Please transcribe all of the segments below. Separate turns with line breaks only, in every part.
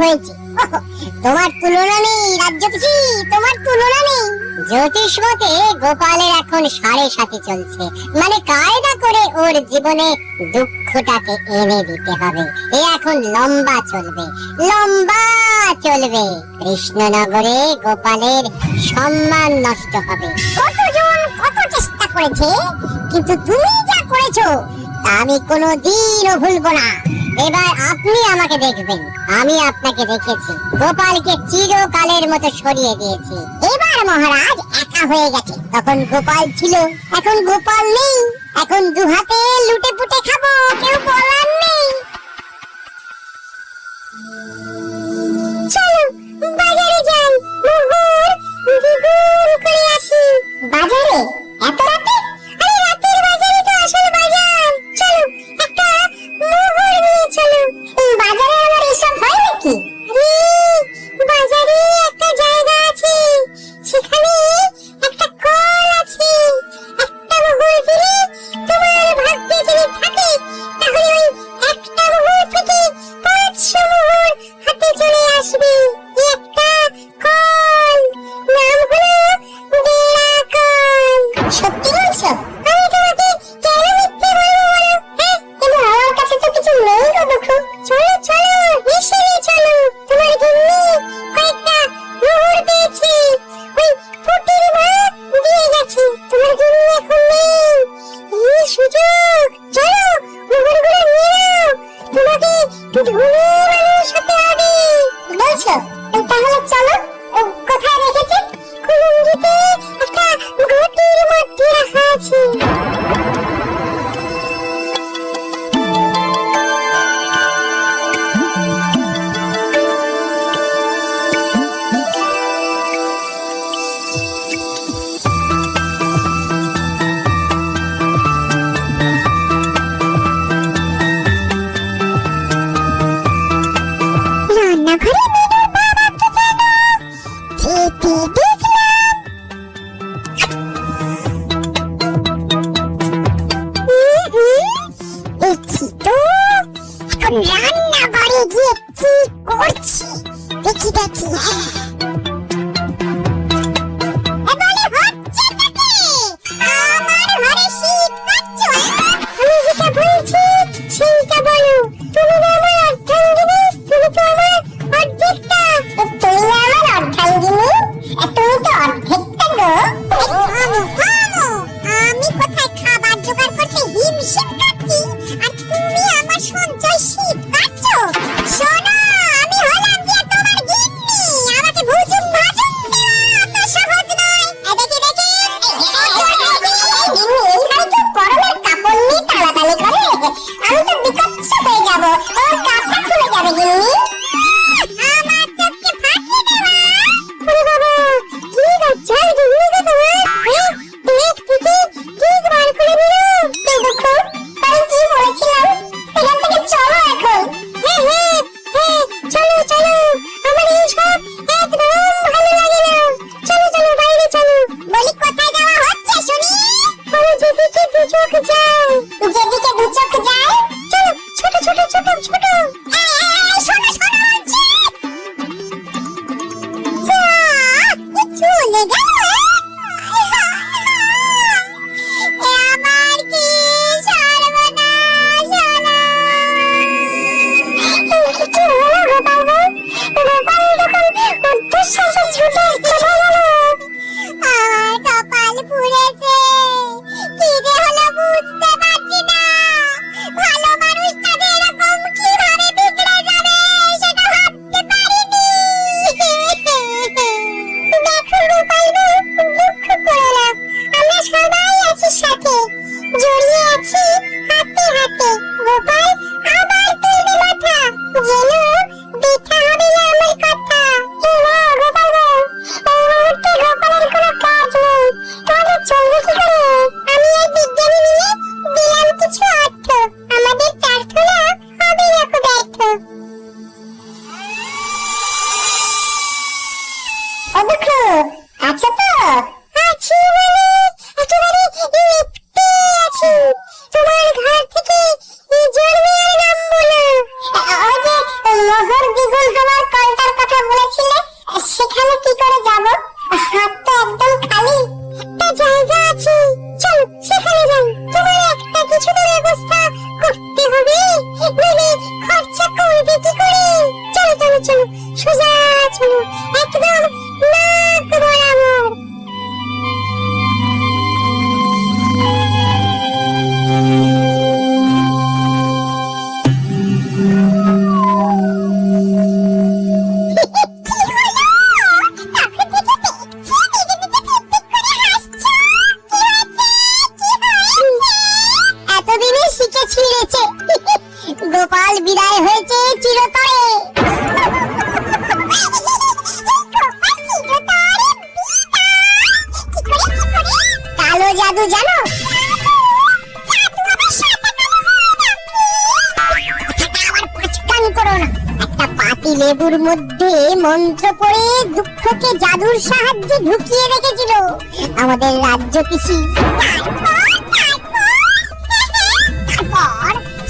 হয়েছে। তোমার তুলনা নেই রাজ্যপতি, তোমার তুলনা নেই। জ্যোতিষ মতে গোপালের এখন 7.5 চলছে, মানে কায়দা করে ওর জীবনে দুঃখটাকে এনে দিতে হবে। এ এখন লম্বা চলবে, লম্বা চলবে। কৃষ্ণনগরে গোপালের সম্মান নষ্ট হবে। কতজন কত চেষ্টা করেছে, কিন্তু তুমি যা করেছো তা আমি কোনোদিনও ভুলবো না। এবার আপনি আমাকে দেখবেন, আমি আপনাকে দেখেছি, গোপালকে চিরকালের মতো সরিয়ে দিয়েছি। এবার মহারাজ একা হয়ে গেছে, তখন গোপাল ছিল, এখন গোপাল নেই। এখন দুহাতে লুটে পুটে খাবো, কেউ বলার নেই। চলো বাজারে যাই, মোহর দ্বিগুণ করে আসি। বাজারে এত রাতে? আরে রাতের বাজারে তো আসল বাজার। চলো একটা মোহর নিয়ে চলো। বাজারে আমার এসব হয় নাকি? বাজারে একটা জায়গা আছে, সেখানে একটা কল আছে। একটা মোহর দিলে তোমার ভাগ্যে যদি থাকে, তাহলে ওই একটা মোহর থেকে 500 মোহর হাতে চলে আসবে। একটা কল, নাম হলো বেড়া কল। সত্যি বলছো? আমি তোমাকে কেন মিথ্যে বলবো বলো? হ্যাঁ, কিন্তু আমার কাছে তো কিছু নেই গো দুঃখ। চলো চলো, এসে চলো। তোমার গিন্নি কয়েকটা মোহর পেয়েছে, ওই ফুটির মা দিয়ে গেছে। তোমার গিন্নি এখন নেই, এই সুযোগ। চলো মোহরগুলো নিয়ে নাও, তোমাকে ধনী মানুষ হতে হবে। বলছো? তাহলে চলো। কোথায় রেখেছে? কুলুঙ্গিতে একটা ঘটির মধ্যে রাখা আছে। রান্নাঘরে মেনুর বাবা কি যেন চেপে দেখলাম। দেখছি তো, এখন রান্নাঘরে গিয়ে কি করছি দেখি দেখি। আমার ঘরে শীত কাটছো? আমি যেটা বলছি সেইটা বলো। তুমি না আমার অর্ধাঙ্গিনী, তুমি তো আমার অর্ধেকটা। তুমি না আমার অর্ধাঙ্গিনী, তুমি তো অর্ধেকটা গো। আমি কোথায় খাবার জোগাড় করতে হিমশিম কাটছি, আর তুমি আমার সঞ্চয় শীত কাটছো? শোনো, আমি হলাম গিয়ে তোমার গিন্নি, আমাকে ভুজুম ভাজুম দেওয়া অত সহজ নয়। দেখি দেখি গিন্নি এইখানে তো গরমের কাপড় নিয়ে টানাটানি করে, আমি তো বিকচ্ছ হয়ে যাব, ওর কাছে খুলে যাবে গিন্নি। আমার চোখকে ফাঁকি দেওয়া। ওরে বাবা, কি লজ্জা গিন্নি গো তোমার। পেট থেকে ঠিক বার করে নিল। দেখো আমি কি বলেছিলাম, এখান থেকে চলো এখন। হ্যাঁ হ্যাঁ হ্যাঁ, চলো চলো, আমার এইসব একদম ভালো লাগে না। চলো চলো বাইরে চলো। বলি কোথায় যাওয়া হচ্ছে শুনি? বলো যেদিকে দু চোখ যায়। যেদিকে দু চোখ যায়? চলো, ছোট ছোট ছোট ছোট বিদায় হয়েছে চিরতরে। কালো জাদু জানো? একটা পাতি লেবুর মধ্যে মন্ত্র পড়ে দুঃখকে জাদুর সাহায্যে ঢুকিয়ে রেখেছিল আমাদের রাজ্য পিসি।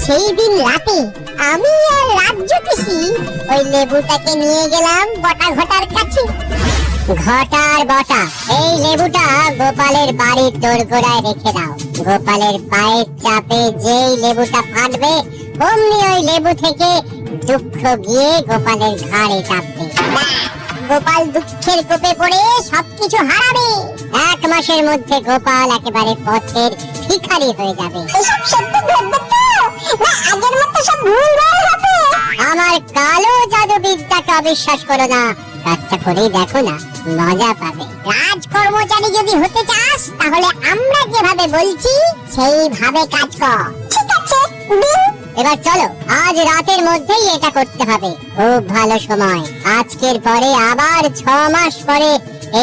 সেই দিন রাতে আমি আর রাজ্য পিসি ওই লেবুটাকে নিয়ে গেলাম বটা ঘটার কাছে। ঘটার বটা, এই লেবুটা গোপালের বাড়ির দোরগোড়ায় রেখে দাও। গোপালের পায়ের চাপে যেই লেবুটা ফাটবে অমনি ওই লেবু থেকে দুঃখ গিয়ে গোপালের ঘাড়ে চাপবে। গোপাল দুঃখের কোপে পড়ে সবকিছু হারাবে। 1 মাসের মধ্যে গোপাল একেবারে পথের ভিখারি হয়ে যাবে। এসব সত্যি ঘটবে তো, না আগের মতো সব ভুলভাল হবে? আমার কালো জাদু বিদ্যাকে অবিশ্বাস করো না, কাজটা করেই দেখো না, মজা পাবে। রাজকর্মচারী যদি হতে চাস তাহলে আমরা যেভাবে বলছি সেইভাবে কাজ কর। ঠিক আছে, এবার চলো, আজ রাতের মধ্যেই এটা করতে হবে। খুব ভালো সময়, আজকের পরে আবার 6 মাস পরে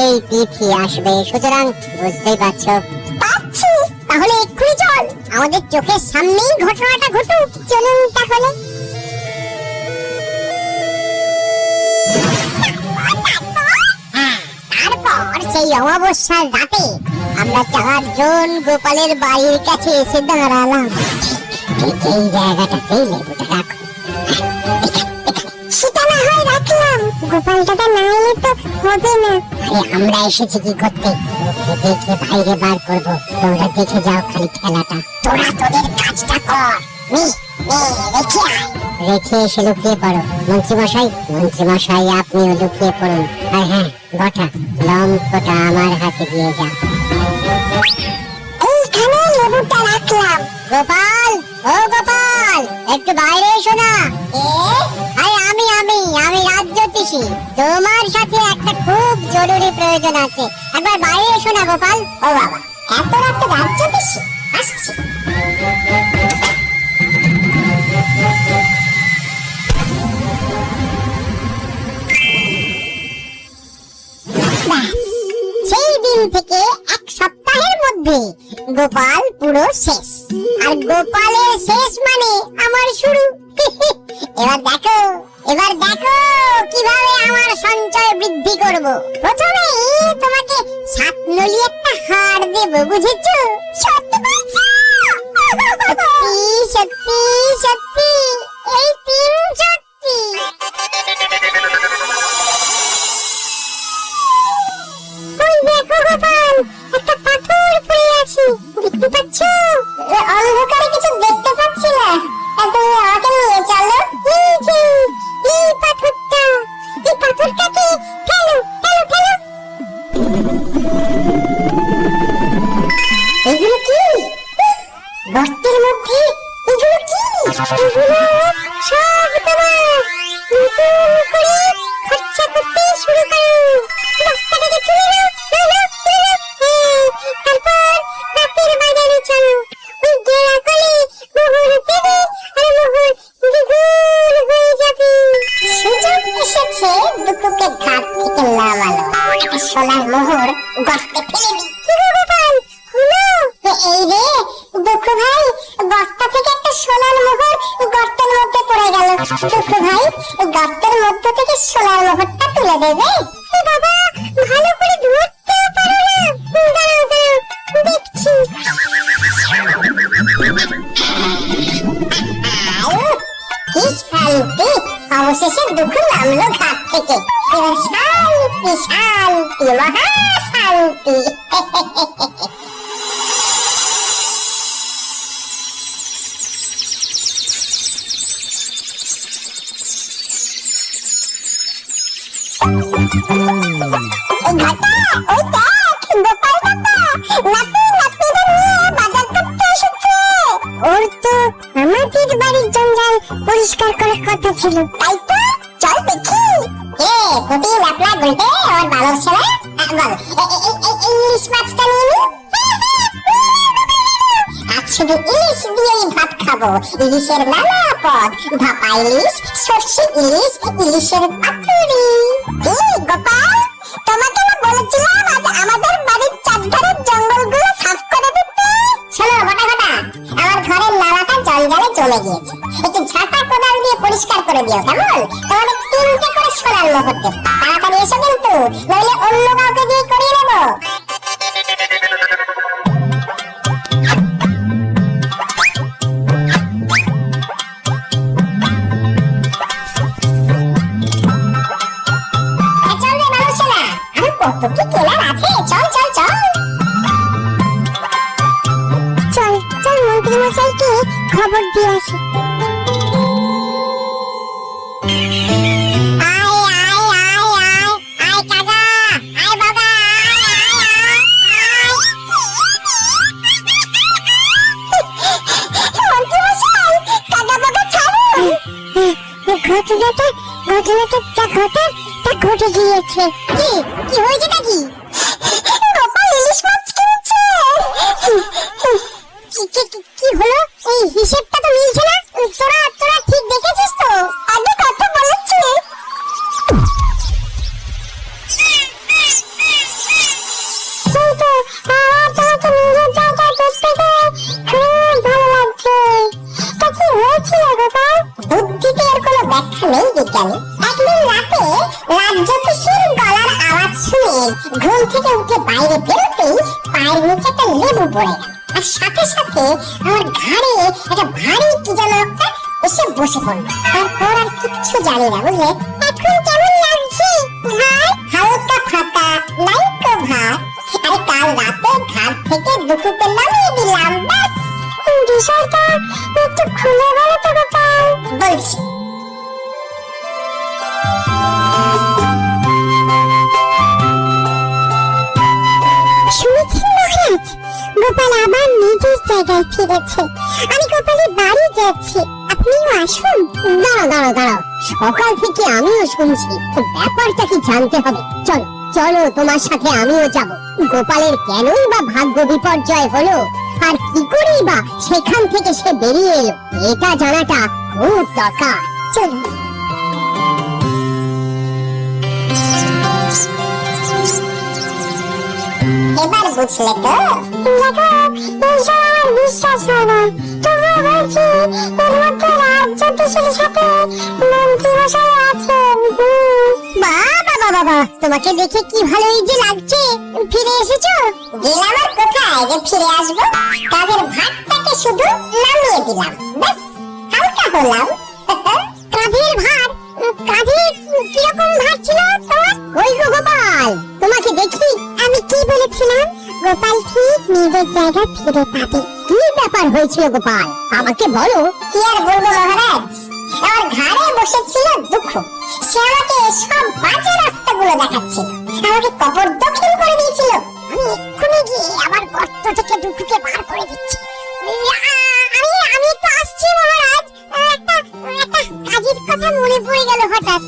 এই তিথি আসবে, সুতরাং বুঝতেই পারছো। পাচ্ছি, তাহলে এক্ষুনি চল, আমাদের চোখের সামনেই ঘটনাটা ঘটুক। চলুন তাহলে। তারপর সেই অমাবস্যার রাতে আমরা 4 জন গোপালের বাড়ির কাছে এসে দাঁড়ালাম। এই জায়গাটাতেই লেবুটা রাখো। সেটা না হয় রাখলাম, গোপালটা না এলে তো হবে না। আরে আমরা এসেছি কি করতে? দেখে বাইরে বার করবো, তোমরা দেখে যাও খালি খেলাটা। তোরা তোদের কাজটা কর। রেখে এসে লুকিয়ে পড়ো। মন্ত্রীমশাই আপনিও লুকিয়ে পড়ুন। আর হ্যাঁ বটা, লম্ফটা আমার হাতে দিয়ে যা। এইখানে লেবুটা রাখলাম। গোপাল, ও গোপাল, একটু বাইরে এসো না। আমি রাজ্যতীষী, তোমার সাথে একটা খুব জরুরি প্রয়োজন আছে, একবার বাইরে এসো না গোপাল। ও বাবা, এত রাতে রাজ্যতীষী? আসছি। সেই দিন থেকে 1 সপ্তাহের মধ্যে গোপাল পুরো শেষ, আর গোপালের শেষ মানে আমার শুরু। এবার দেখো কিভাবে আমার সঞ্চয় বৃদ্ধি করব। প্রথমে তোমাকে 7 নলি একটা হার দেব, বুঝেছো? সত্যি বলছো? সত্যি সত্যি, এই 3 সত্যি। ওই দেখো গোপাল, একটা পাথর পড়ে আছে, দেখতে পাচ্ছ? অন্ধকারে কিছু দেখতে পাচ্ছি না, তুমি আমাকে নিয়ে চলো। এই পাথরটাকে ফেলো। এগুলো কি? গর্তের মধ্যে এগুলো কি? এগুলো সব তোমার। নতুন করে খরচা করতে শুরু করো। বস্তাটাকে তুলে নাও। তারপর রাতের বাজারে চলো। ওই গেরাকলে মোহর দেবে, আর মোহর দ্বিগুণ হয়ে যাবে। সুযোগ এসেছে দুটোকে ঘাট থেকে নামানো। একটা সোনার মোহর গর্তে ফেলে দিই। কি গো গোপাল, হলো? এই রে দুঃখু ভাই, বস্তা থেকে একটা সোনার মোহর গর্তের মধ্যে পড়ে গেল। দুঃখু ভাই, গর্তের মধ্যে থেকে সোনার মোহরটা তুলে দেবে? বাবা, ভালো করে ধরতেও পারো না। দাঁড়াও দেখছি। কি শান্তি, অবশেষে দুঃখ নামলো ঘাট থেকে। শান্তি শান্তি, মহা শান্তি। ওর তো আমাদের বাড়ির জঞ্জাল পরিষ্কার করার কথা ছিল, তাই তো? চল দেখি। পুটি লাপলা গুলটে আমার বালক ছেলে, বল ইলিশ মাছটা নিয়ে নি। আজ শুধু ইলিশ দিয়েই ভাত খাবো। ইলিশের নানা পদ, ভাপা ইলিশ, সর্ষে ইলিশ, ইলিশের পাতুরি। গোপাল, তোমাকে না বলেছিলাম আজ আমাদের বাড়ির চারধারের জঙ্গলগুলো সাফ করে দিতে। শোনো গোটা গোটা, আমার ঘরের নালাটা জল জলে জমে গিয়েছে, একটু ঝাঁটা কোদাল দিয়ে পরিষ্কার করে দিও কেমন? তাহলে 3টে করে সোনার মোহর দেব। তাড়াতাড়ি এসো কিন্তু, নইলে অন্য কাউকে দিয়ে করিয়ে নেবো। কত কি কেনার আছে, চল চল চল চল চল, মন্ত্রী মশাইকে খবর দিয়ে আসি। ঘটে গিয়েছে। কি কি হয়েছে নাকি? গোপাল ইলিশ মাছ কিনছে। কি হলো? এই হিসেবটা তো মিলছে না। তোরা তোরা ঠিক দেখেছিস তো? আগে কথা বলেছি। কিন্তু তোমাকে নিজের জায়গায় দেখতে পেয়ে খুব ভালো লাগছে। তা কি হয়েছিল গোপাল? বুদ্ধিতে এর কোনো ব্যাখ্যা নেই বিজ্ঞানী। একদিন রাতে রাজ্যোতিষীর গলার আওয়াজ শুনে ঘুম থেকে উঠে বাইরে বেরোতেই পায়ের নিচে একটা লেবু পড়ে গেল, আর সাথে সাথে আমার ঘাড়ে একটা ভারী কি যেন একটা এসে বসে পড়লো। তারপর আর কিচ্ছু জানি না, বুঝলে? এখন কেমন লাগছে? হালকা ফাঁকা, নাইকো ভাত। আরে কাল রাতে ঘাট থেকে দুপুরতে নামিয়ে দিলাম, ব্যাস। বিষয়টা একটু খুলে বলো তো গোপাল। বলছি। শুনেছেন মহারাজ, গোপাল আবার নিজের জায়গায় ফিরেছে। আমি গোপালের বাড়ি যাচ্ছি, আপনিও আসুন। দাঁড়াও দাঁড়াও, সকাল থেকে আমিও শুনছি, ব্যাপারটা কি জানতে হবে। চলো চলো, তোমার সাথে আমিও যাব। গোপালের কেনই বা ভাগ্য বিপর্যয় হলো, আর কি করেই বা সেখান থেকে সে বেরিয়ে এলো, এটা জানাটা খুব দরকার। চলুন। এবার বুঝলে তো? দেখো, এইসব আমার বিশ্বাস হয় না, তবুও বলছি এর মধ্যে রাজ্যোতিষীর সাথে মন্ত্রী মশাই আছেন। বাবা, তোমাকে দেখে কি ভালোই যে লাগছে। ফিরে এসেছো? গেলাম আর কোথায় যে ফিরে আসবো? কাজের ভাতটাকে শুধু নামিয়ে দিলাম, ব্যাস। হালকা হলাম। কাঁধের ভার? কাঁধের কিরকম ভার ছিল তোমার? ওই গো গোপাল, তোমাকে দেখি। আমি কি বলেছিলাম? গোপাল ঠিক নিজের জায়গায় ফিরে পাবে। কি ব্যাপার হয়েছিল গোপাল, আমাকে বলো। কি আর বলবো মহারাজ, আমার ঘাড়ে বসেছিল দুঃখ। সে আমাকে সব বাজে রাস্তাগুলো দেখাচ্ছিল, আমাকে কবর দক্ষিণ করে দিয়েছিল। আমি এক্ষুনি গিয়ে আমার গর্ত থেকে দুঃখকে বার করে দিচ্ছি। আমি একটু আসছি মহারাজ, একটা কাজের কথা মনে পড়ে গেল হঠাৎ।